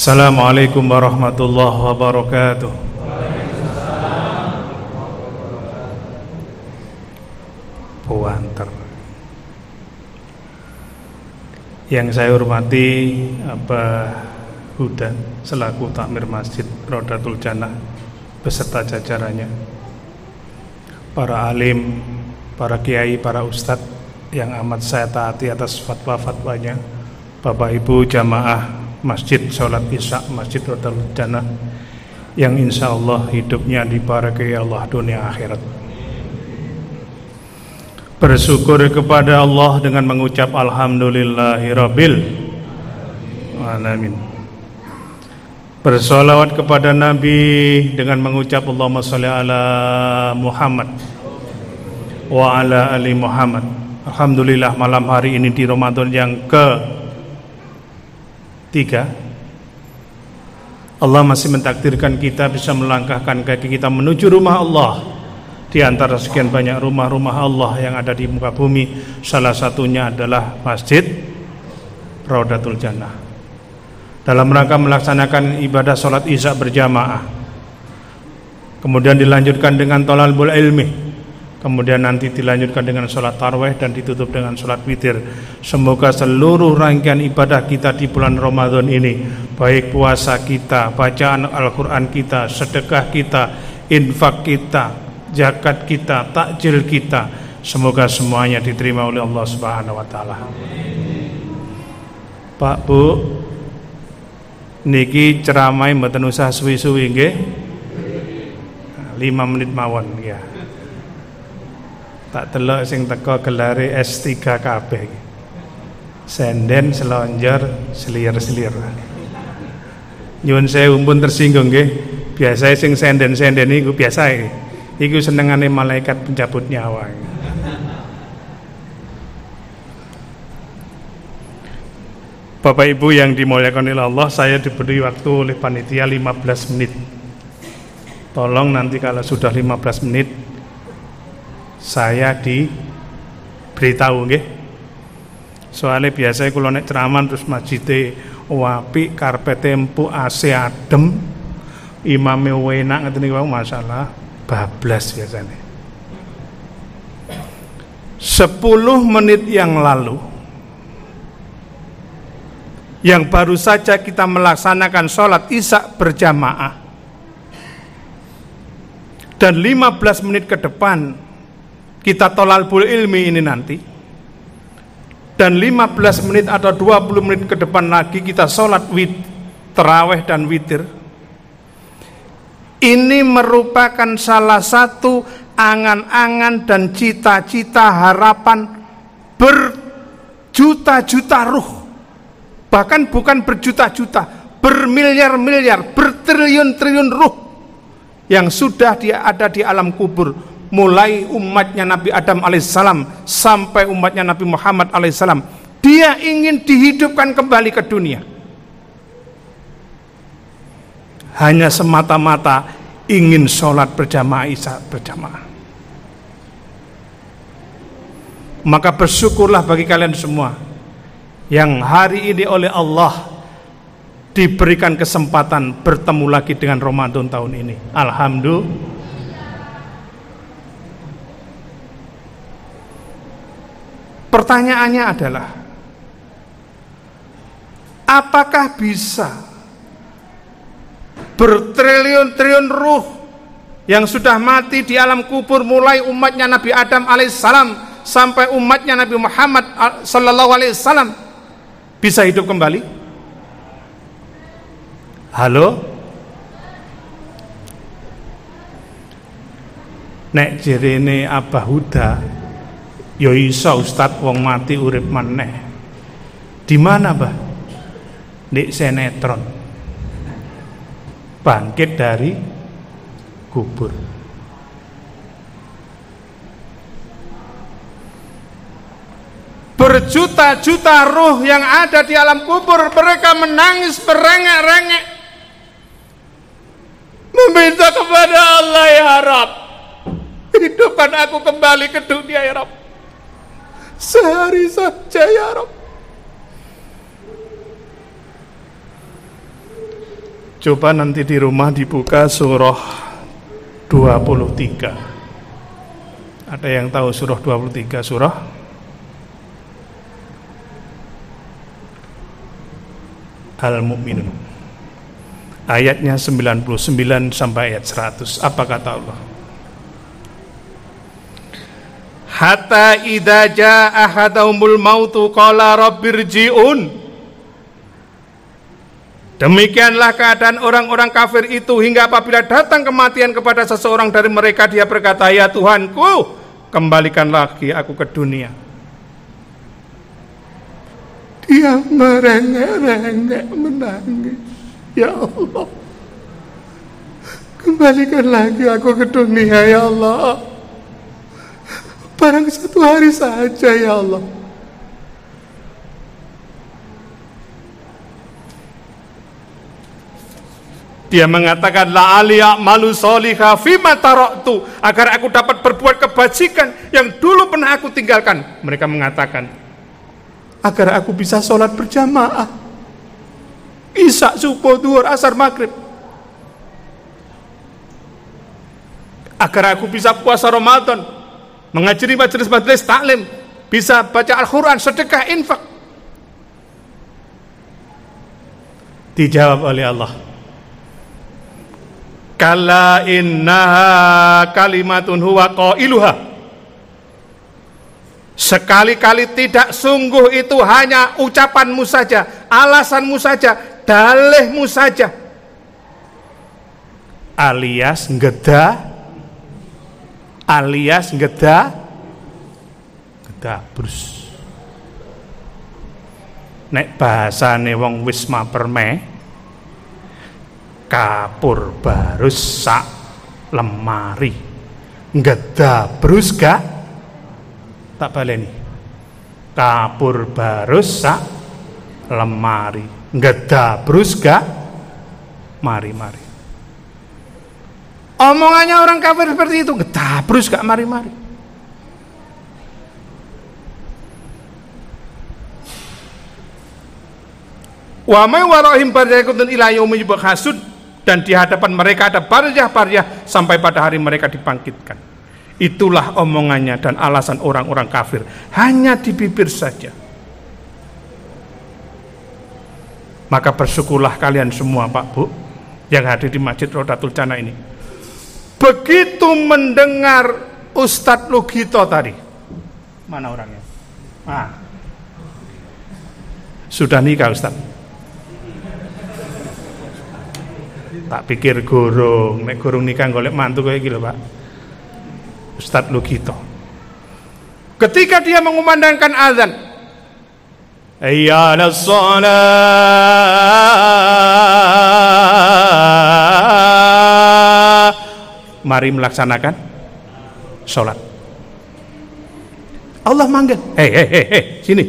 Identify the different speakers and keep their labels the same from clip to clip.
Speaker 1: Assalamualaikum warahmatullahi wabarakatuh. Puanter. Yang saya hormati Abah Huda selaku takmir Masjid Rodatul Jannah beserta jajarannya, para alim, para kiai, para ustadz yang amat saya taati atas fatwa-fatwanya, Bapak Ibu jamaah Masjid Sholat Isya Masjid Rodatul Jannah yang insya Allah hidupnya diberkahi Allah dunia akhirat. Bersyukur kepada Allah dengan mengucap alhamdulillahirabbil alamin. Bersolawat kepada Nabi dengan mengucap Allahumma sholli ala Muhammad wa ala ali Muhammad. Alhamdulillah malam hari ini di Ramadan yang ke-3 Allah masih mentakdirkan kita bisa melangkahkan kaki kita menuju rumah Allah. Di antara sekian banyak rumah-rumah Allah yang ada di muka bumi, salah satunya adalah Masjid Rodatul Jannah. Dalam rangka melaksanakan ibadah sholat isya berjamaah, kemudian dilanjutkan dengan thalabul ilmi, kemudian nanti dilanjutkan dengan sholat tarawih dan ditutup dengan sholat witir. Semoga seluruh rangkaian ibadah kita di bulan Ramadan ini, baik puasa kita, bacaan Al-Quran kita, sedekah kita, infak kita, zakat kita, takjil kita, semoga semuanya diterima oleh Allah Subhanahu wa taala. Pak Bu, niki ceramah mboten usah suwi-suwi nggih. 5 menit mawon ya. Tak delok sing teko gelare S3 kabeh. Senden, selonjor, selir-selir. Nyuwun sewu pun tersinggung nggih. Biasae sing senden-senden niku biasa iku senengane malaikat pencabut nyawa. Bapak Ibu yang dimuliakan oleh Allah, saya diberi waktu oleh panitia 15 menit. Tolong nanti kalau sudah 15 menit saya diberitahu nggih. Soalnya biasanya kalau nek ceramah terus masjidnya apik, karpete empuk, AC adem, imame enak ngeten niku masalah bablas biasanya. 10 menit yang lalu yang baru saja kita melaksanakan sholat isya berjamaah, dan 15 menit ke depan kita thalabul ilmi ini nanti, dan 15 menit atau 20 menit ke depan lagi kita sholat tarawih dan witir. Ini merupakan salah satu angan-angan dan cita-cita harapan berjuta-juta ruh, bahkan bukan berjuta-juta, bermiliar-miliar, bertriliun-triliun ruh yang sudah ada di alam kubur, mulai umatnya Nabi Adam alaihissalam sampai umatnya Nabi Muhammad alaihissalam. Dia ingin dihidupkan kembali ke dunia, hanya semata-mata ingin sholat berjamaah isya berjamaah. Maka bersyukurlah bagi kalian semua yang hari ini oleh Allah diberikan kesempatan bertemu lagi dengan Ramadan tahun ini. Alhamdulillah. Pertanyaannya adalah, apakah bisa bertriliun-triliun ruh yang sudah mati di alam kubur, mulai umatnya Nabi Adam alaihissalam sampai umatnya Nabi Muhammad sallallahu alaihi wasallam, bisa hidup kembali? Halo? Nek jerene Abah Huda, ya iso Ustaz, wong mati urip maneh. Di mana, Bah? Nek sinetron. Bangkit dari kubur. Berjuta-juta ruh yang ada di alam kubur, mereka menangis berengek-rengek, meminta kepada Allah, ya Rabb, hidupkan aku kembali ke dunia ya Rabb, sehari saja ya Rabb. Coba nanti di rumah dibuka surah 23. Ada yang tahu surah 23? Surah Al-Mu'minun. Ayatnya 99 sampai ayat 100. Apa kata Allah? Hatta idza jaa ahadahumul mautu qala rabbirji'un. Demikianlah keadaan orang-orang kafir itu hingga apabila datang kematian kepada seseorang dari mereka, dia berkata, ya Tuhanku, kembalikan lagi aku ke dunia. Dia merengek-rengek menangis, ya Allah, kembalikan lagi aku ke dunia ya Allah, barang satu hari saja ya Allah. Dia mengatakan la'ali a'malu sholiha fima taraktu, agar aku dapat berbuat kebajikan yang dulu pernah aku tinggalkan. Mereka mengatakan agar aku bisa sholat berjamaah Isya, subuh, duhur, asar, maghrib, agar aku bisa puasa Ramadan, menghadiri majelis-majelis taklim, bisa baca Al-Quran, sedekah, infak. Dijawab oleh Allah, kala innaha kalimatun huwa qailuha. Sekali-kali tidak, sungguh itu hanya ucapanmu saja, alasanmu saja, dalihmu saja, alias gedabrus. Nek bahasane wong wis maperme, kapur barus sak lemari. Gedabrus gak? Tak baleni. Kapur barus sak lemari. Gedabrus gak? Mari-mari. Omongannya orang kafir seperti itu, gedabrus gak mari-mari. Wa may warahim barzakhatun ila yaumi yub'atsun, dan di hadapan mereka ada barzah-barzah sampai pada hari mereka dibangkitkan. Itulah omongannya dan alasan orang-orang kafir, hanya di bibir saja. Maka bersyukurlah kalian semua Pak Bu yang hadir di Masjid Rodatul Jannah ini, begitu mendengar Ustadz Lugito tadi. Mana orangnya? Sudah nikah Ustadz? Tak pikir gurung, nek gurung nikah golek mantu kayak gitu Pak. Ustadz Lugito, ketika dia mengumandangkan azan, hayya 'alas shalah, mari melaksanakan sholat. Allah manggil, hei, sini,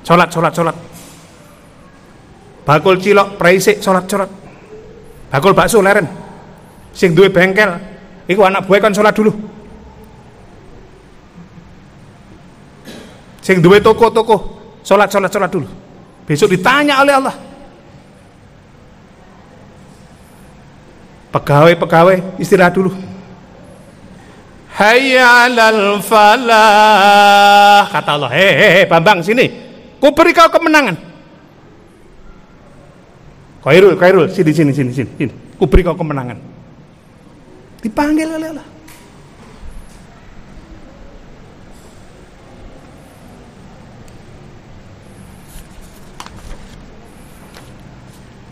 Speaker 1: sholat. Bakul cilok, praisik, sholat. Bakul bakso leren, sing duwe bengkel, iku anak buah kan sholat dulu. Sing duwe toko sholat dulu. Besok ditanya oleh Allah. Pegawai istirahat dulu. Hayya 'alal falah, kata Allah. Hei Bambang, sini, ku beri kau kemenangan. Khairul, sini. Ku beri kau kemenangan. Dipanggil oleh Allah.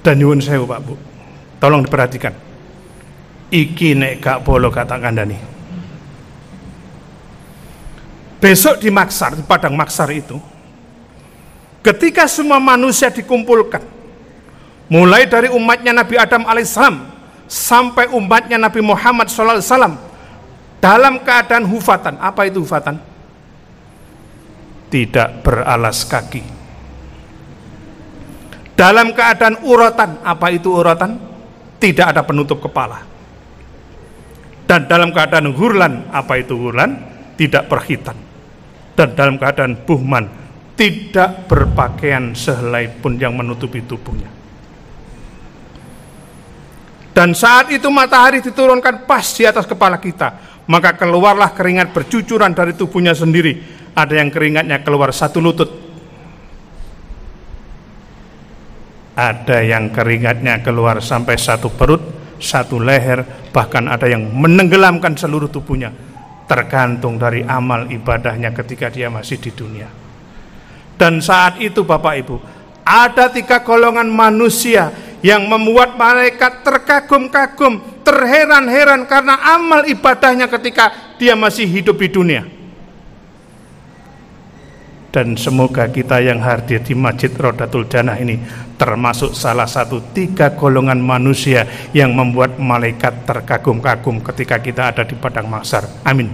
Speaker 1: Dan nyuwun sewu Pak Bu, tolong diperhatikan. Iki nek gak bolo kata kandhani. Besok di Maksar, di padang Maksar itu, ketika semua manusia dikumpulkan, mulai dari umatnya Nabi Adam alaihissalam sampai umatnya Nabi Muhammad SAW, dalam keadaan hufatan. Apa itu hufatan? Tidak beralas kaki. Dalam keadaan uratan. Apa itu uratan? Tidak ada penutup kepala. Dan dalam keadaan hurlan. Apa itu hurlan? Tidak berkhitan. Dan dalam keadaan buhman, tidak berpakaian sehelai pun yang menutupi tubuhnya. Dan saat itu matahari diturunkan pas di atas kepala kita, maka keluarlah keringat bercucuran dari tubuhnya sendiri. Ada yang keringatnya keluar 1 lutut, ada yang keringatnya keluar sampai 1 perut, 1 leher, bahkan ada yang menenggelamkan seluruh tubuhnya, tergantung dari amal ibadahnya ketika dia masih di dunia. Dan saat itu Bapak Ibu, ada 3 golongan manusia yang membuat malaikat terkagum-kagum, terheran-heran karena amal ibadahnya ketika dia masih hidup di dunia. Dan semoga kita yang hadir di Masjid Rodatul Jannah ini termasuk salah satu 3 golongan manusia yang membuat malaikat terkagum-kagum ketika kita ada di padang mahsyar. Amin.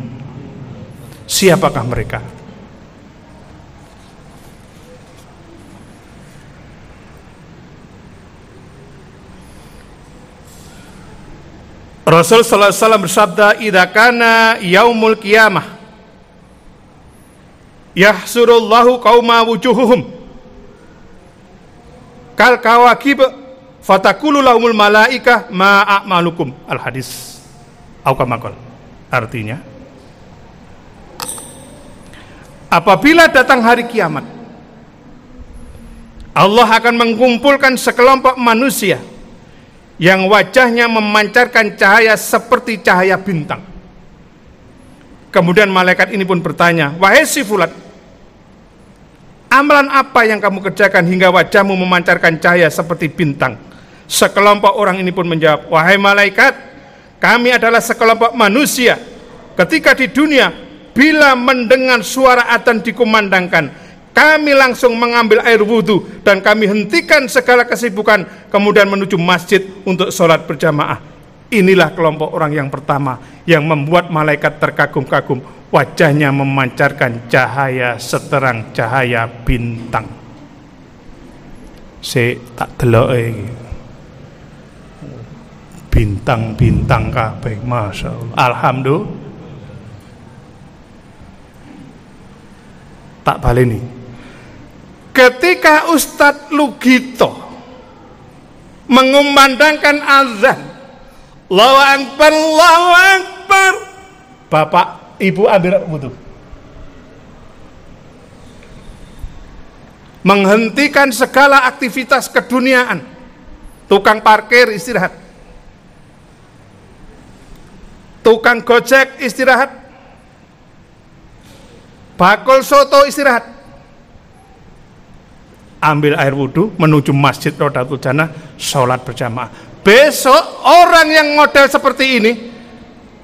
Speaker 1: Siapakah mereka? Rasul sallallahu alaihi wasallam bersabda, "Idza kana yaumul qiyamah yahsurullahu qauma wujuhuhum kal kawakib fatakulu lahumul malaikah ma a'malukum." Al hadis aukamakol. Artinya, apabila datang hari kiamat, Allah akan mengumpulkan sekelompok manusia yang wajahnya memancarkan cahaya seperti cahaya bintang. Kemudian malaikat ini pun bertanya, "Wahai si fulan, amalan apa yang kamu kerjakan hingga wajahmu memancarkan cahaya seperti bintang?" Sekelompok orang ini pun menjawab, "Wahai malaikat, kami adalah sekelompok manusia. Ketika di dunia, bila mendengar suara adzan dikumandangkan, kami langsung mengambil air wudhu dan kami hentikan segala kesibukan, kemudian menuju masjid untuk sholat berjamaah." Inilah kelompok orang yang pertama yang membuat malaikat terkagum-kagum, wajahnya memancarkan cahaya seterang cahaya bintang. Tak deloke iki. Bintang-bintang kabeh, masyaallah. Alhamdulillah. Tak baleni. Ketika Ustadz Lugito mengumandangkan azan, Allahu Akbar, Allahu Akbar, Bapak Ibu ambil wudhu, menghentikan segala aktivitas keduniaan. Tukang parkir istirahat, tukang gojek istirahat, bakul soto istirahat, ambil air wudhu menuju Masjid Rodatul Jannah, sholat berjamaah. Besok orang yang model seperti ini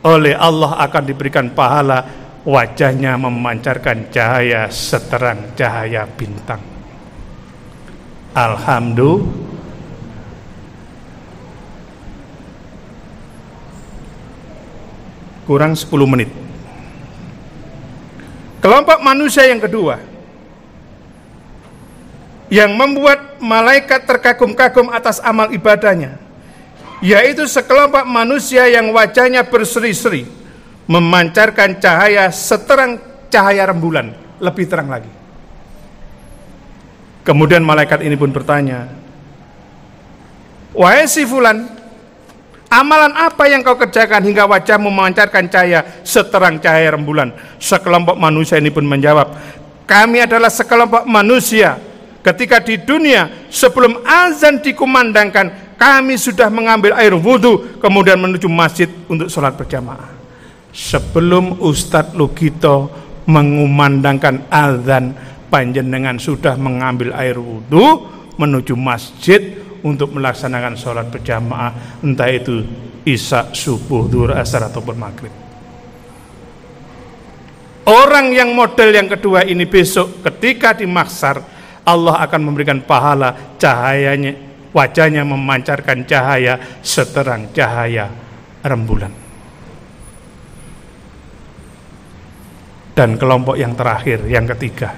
Speaker 1: oleh Allah akan diberikan pahala, wajahnya memancarkan cahaya seterang cahaya bintang. Alhamdulillah. Kurang 10 menit. Kelompok manusia yang kedua yang membuat malaikat terkagum-kagum atas amal ibadahnya, yaitu sekelompok manusia yang wajahnya berseri-seri, memancarkan cahaya seterang cahaya rembulan, lebih terang lagi. Kemudian malaikat ini pun bertanya, "Wahai si fulan, amalan apa yang kau kerjakan hingga wajahmu memancarkan cahaya seterang cahaya rembulan?" Sekelompok manusia ini pun menjawab, "Kami adalah sekelompok manusia. Ketika di dunia, sebelum azan dikumandangkan, kami sudah mengambil air wudhu, kemudian menuju masjid untuk sholat berjamaah." Sebelum Ustadz Lugito mengumandangkan azan, panjenengan sudah mengambil air wudhu, menuju masjid untuk melaksanakan sholat berjamaah, entah itu isya, subuh, zuhur, asar ataupun maghrib. Orang yang model yang kedua ini besok ketika di mahsyar, Allah akan memberikan pahala, cahayanya, wajahnya memancarkan cahaya seterang cahaya rembulan. Dan kelompok yang terakhir, yang ketiga,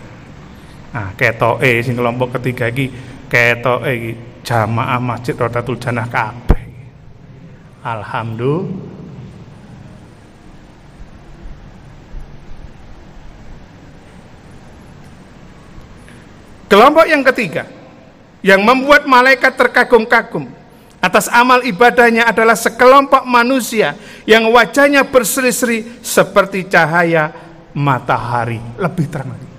Speaker 1: nah ketoke sing kelompok ketiga iki, ketoke iki jamaah Masjid Rodatul Jannah kabeh. Alhamdulillah. Kelompok yang ketiga yang membuat malaikat terkagum-kagum atas amal ibadahnya adalah sekelompok manusia yang wajahnya berseri-seri seperti cahaya matahari, lebih terang lagi.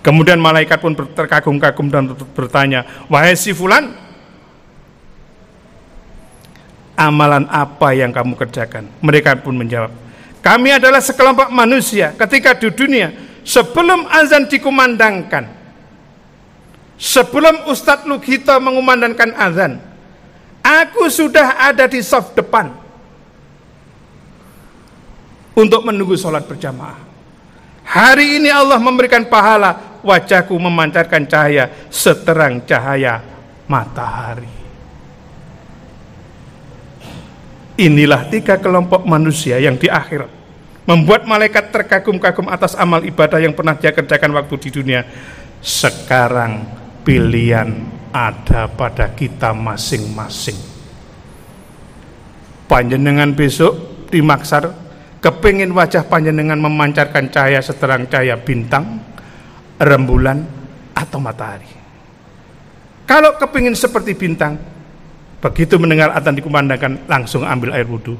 Speaker 1: Kemudian malaikat pun terkagum-kagum dan bertanya, wahai si fulan, amalan apa yang kamu kerjakan? Mereka pun menjawab, kami adalah sekelompok manusia ketika di dunia sebelum azan dikumandangkan, sebelum Ustadz Lugito mengumandangkan azan, aku sudah ada di saf depan untuk menunggu sholat berjamaah. Hari ini Allah memberikan pahala, wajahku memancarkan cahaya seterang cahaya matahari. Inilah 3 kelompok manusia yang di akhirat membuat malaikat terkagum-kagum atas amal ibadah yang pernah dia kerjakan waktu di dunia. Sekarang pilihan ada pada kita masing-masing. Panjenengan besok di mahsyar kepingin wajah panjenengan memancarkan cahaya seterang cahaya bintang, rembulan, atau matahari. Kalau kepingin seperti bintang, begitu mendengar adzan dikumandangkan langsung ambil air wudhu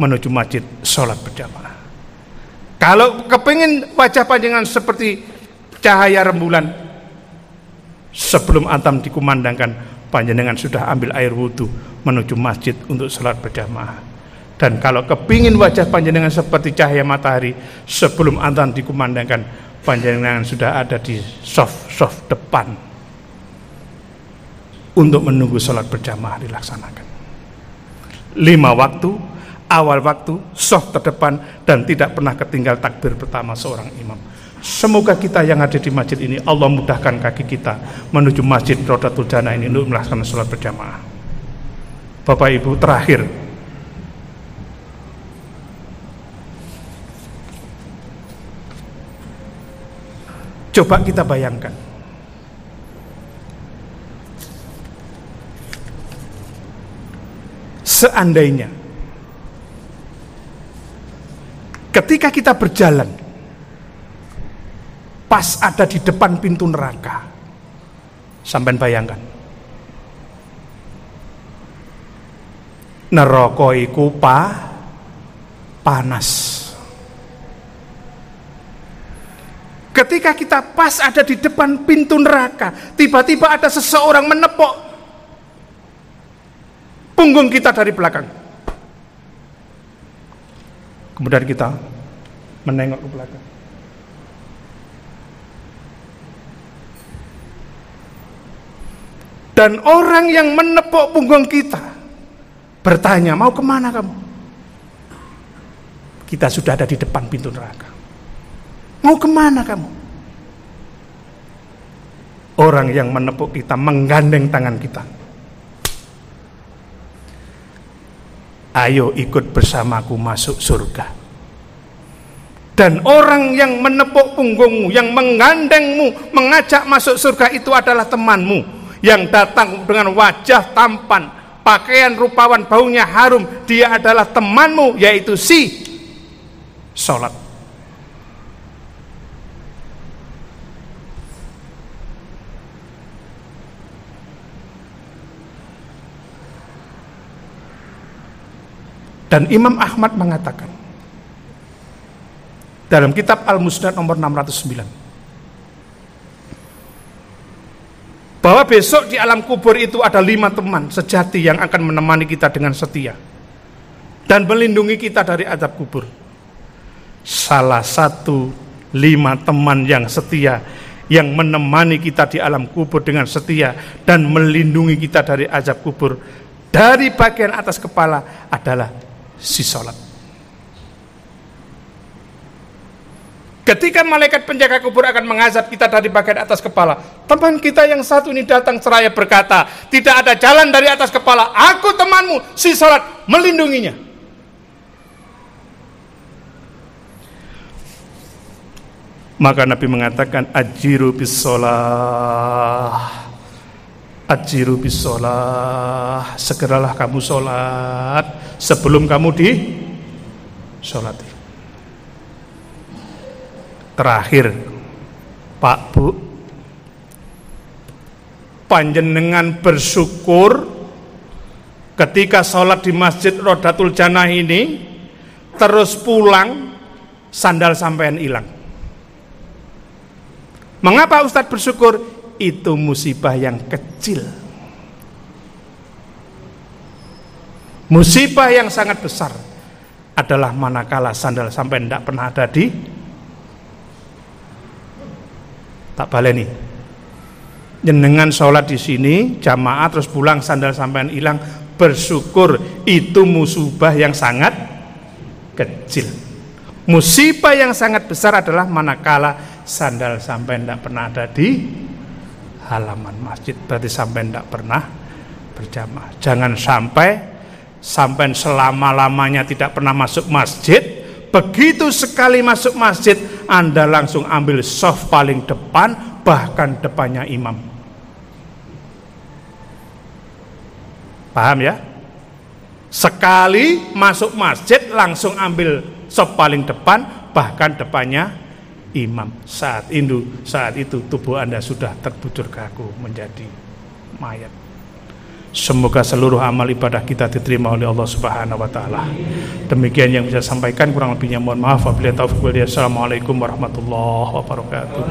Speaker 1: menuju masjid sholat berjamaah. Kalau kepingin wajah panjenengan seperti cahaya rembulan, sebelum adzan dikumandangkan panjenengan sudah ambil air wudhu menuju masjid untuk sholat berjamaah. Dan kalau kepingin wajah panjenengan seperti cahaya matahari, sebelum adzan dikumandangkan panjenengan sudah ada di soft depan untuk menunggu sholat berjamaah dilaksanakan. 5 waktu, awal waktu, soft terdepan, dan tidak pernah ketinggal takbir pertama seorang imam. Semoga kita yang ada di masjid ini Allah mudahkan kaki kita menuju masjid Rodatul Jannah ini untuk melaksanakan sholat berjamaah. Bapak Ibu, terakhir, coba kita bayangkan, seandainya ketika kita berjalan pas ada di depan pintu neraka, sampean bayangkan, neraka iku panas. Ketika kita pas ada di depan pintu neraka, tiba-tiba ada seseorang menepuk punggung kita dari belakang. Kemudian kita menengok ke belakang. Dan orang yang menepuk punggung kita bertanya, mau kemana kamu? Kita sudah ada di depan pintu neraka. Mau kemana kamu? Orang yang menepuk kita menggandeng tangan kita. Ayo ikut bersamaku masuk surga. Dan orang yang menepuk punggungmu, yang menggandengmu, mengajak masuk surga itu adalah temanmu yang datang dengan wajah tampan, pakaian rupawan, baunya harum. Dia adalah temanmu, yaitu si sholat. Dan Imam Ahmad mengatakan dalam kitab Al-Musnad nomor 609 bahwa besok di alam kubur itu ada 5 teman sejati yang akan menemani kita dengan setia dan melindungi kita dari azab kubur. Salah satu 5 teman yang setia yang menemani kita di alam kubur dengan setia dan melindungi kita dari azab kubur dari bagian atas kepala adalah si sholat. Ketika malaikat penjaga kubur akan mengazab kita dari bagian atas kepala, teman kita yang satu ini datang seraya berkata, tidak ada jalan dari atas kepala, aku temanmu, si sholat, melindunginya. Maka Nabi mengatakan, ajiru bis sholah, ajiru bis sholah, segeralah kamu sholat sebelum kamu di sholat. Terakhir, Pak Bu, panjenengan bersyukur ketika sholat di Masjid Rodatul Jannah ini, terus pulang sandal sampean hilang. Mengapa Ustadz bersyukur? Itu musibah yang kecil. Musibah yang sangat besar adalah manakala sandal sampean tidak pernah ada di tak baleni. Jenengan sholat di sini jamaah terus pulang sandal sampean hilang, bersyukur. Itu musibah yang sangat kecil. Musibah yang sangat besar adalah manakala sandal sampean tidak pernah ada di halaman masjid, berarti sampean tidak pernah berjamaah. Jangan sampai selama-lamanya tidak pernah masuk masjid, begitu sekali masuk masjid Anda langsung ambil shaf paling depan, bahkan depannya imam. Paham ya? Sekali masuk masjid langsung ambil shaf paling depan, bahkan depannya imam. Saat itu tubuh Anda sudah terbujur kaku menjadi mayat. Semoga seluruh amal ibadah kita diterima oleh Allah Subhanahu wa taala. Demikian yang bisa sampaikan, kurang lebihnya mohon maaf. Wabillahi taufiq wal hidayah. Assalamualaikum warahmatullahi wabarakatuh.